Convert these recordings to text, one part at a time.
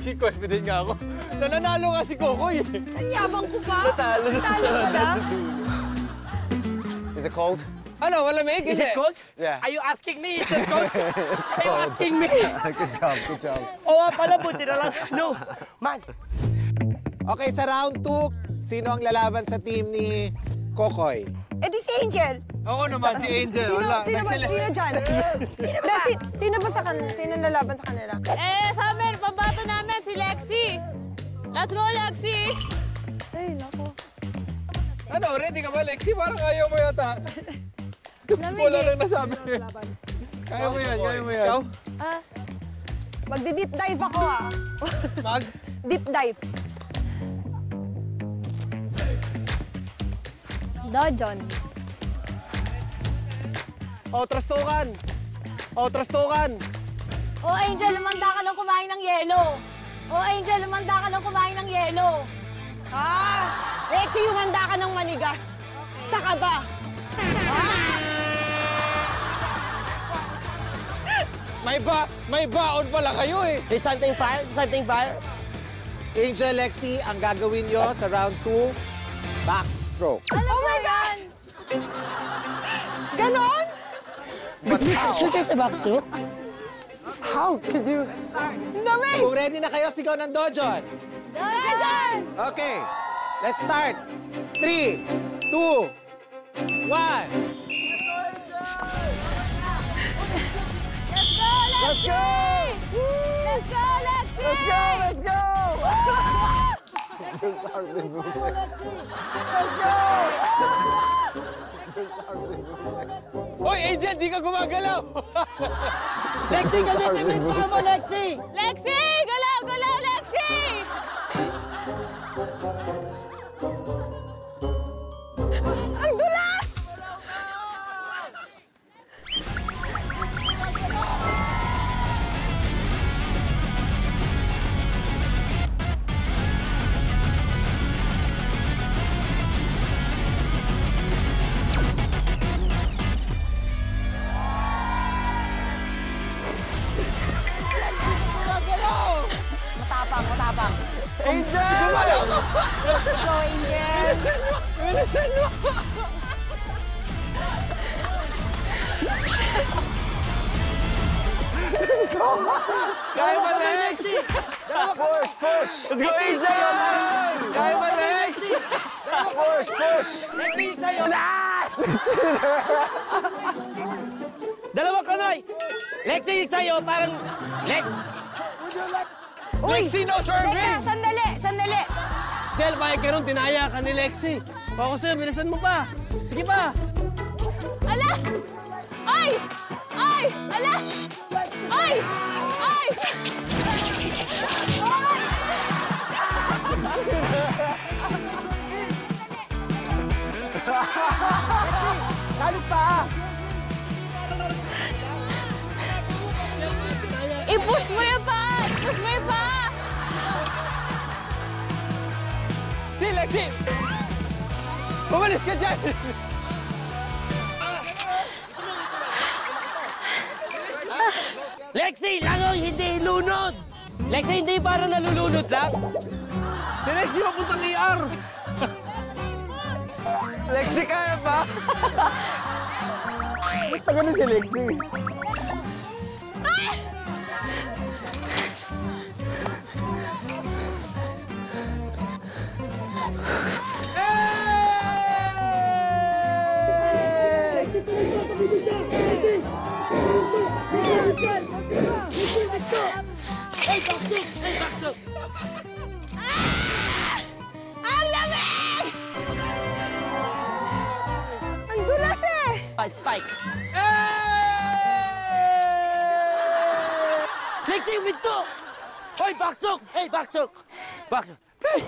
Lexi, confident nga ako. Nananalo nga si Kokoy. Ang yabang ko pa. Natalo na siya. Is it cold? Ano, malamig? Is it cold? Yeah. Are you asking me? Is it cold? Are you asking me? Good job, good job. Oo, pala, buti na lang. No, man. Okay, sa round 2, sino ang lalaban sa team ni Kokoy? Eh di si Angel. Oo naman, si Angel. Sino dyan? Sino ba sino lalaban sa kanila? Sa amin, pambato namin, si Lexi. Let's go, Lexi! Ay, naku. Ano, ready ka ba, Lexi? Parang ayaw mo yata. Wala lang nasabi. Kaya mo yan, kaya mo yan. Magdi-deep dive ako Deep dive. Dojon. Trastukan. Trastukan. Angel, lumanda ka lang kumain ng yelo. Angel, lumanda ka lang kumain ng yelo. Lexi, humanda ka ng manigas. Saka ba? May baon pala kayo eh. There's something fire? Something fire? Angel, Lexi, ang gagawin nyo sa round 2, backstroke. Oh my God! Ganon? Shoot tayo sa backstroke? How could you? Dami! Kung ready na kayo, sigaw ng Dojon. Dojon! Okay, let's start. 3, 2, 1. Let's go, Lexi! Let's go, Lexi! Let's go, let's go! Let's go! Hoy, Angel, di ka gumagalaw! Lexi, gamitin mo yung paa mo, Lexi! Lexi! Galaw, galaw, Lexi! Ang dulas! Matapang. Angel! Gumalaw ka! Go, Angel! Bilisan mo! Kaya ba, Lex? Push, push! Let's go, Angel! Kaya ba, Lex? Push, push! Lexi, sa'yo! Dalawang kamay! Lexi, sa'yo, parang... Lexi, no serving! Teka, sandali! Del, bayag ka ron, tinaya ka ni Lexi. Focus sa'yo, bilisan mo pa. Sige pa. Ala! Ay! Ay! Ala! Ay! Ay! Kalit pa! I-push mo yung pa! I-push mo yung pa! Si Lexi! Bumalis ka dyan! Lexi, langoy, hindi lunod! Lexi, hindi parang nalulunod lang. Si Lexi mapuntang ER! Lexi, kaya pa? Ba't na ganun si Lexi? Ang lamig! Ang dulas eh! Spike. Lexi, winto! Hoy, backstroke! Hey, backstroke! Backstroke.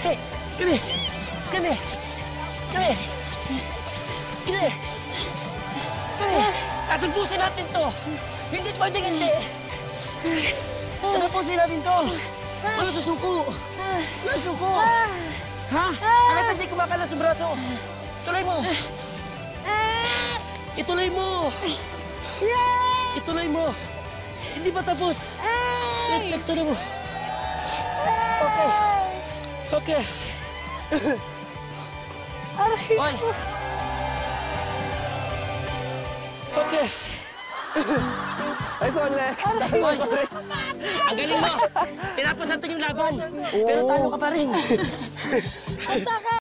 Kali! Kali! Kali! Kali! Kali! Tatalpusin natin to! Hindi pwedeng hindi! Tatalpusin natin to! Wala susuko! Wala susuko! Ha? Bakit hindi kumakalas sa braso? Tuloy mo! Ituloy mo! Ituloy mo! Hindi pa tapos! Tuloy mo! Okay! Okay! Oy! Okay! Nice one, Lex. Oy! Ang galing mo! Tinapos natin yung laban! Pero talo ka pa rin! Ang sakit!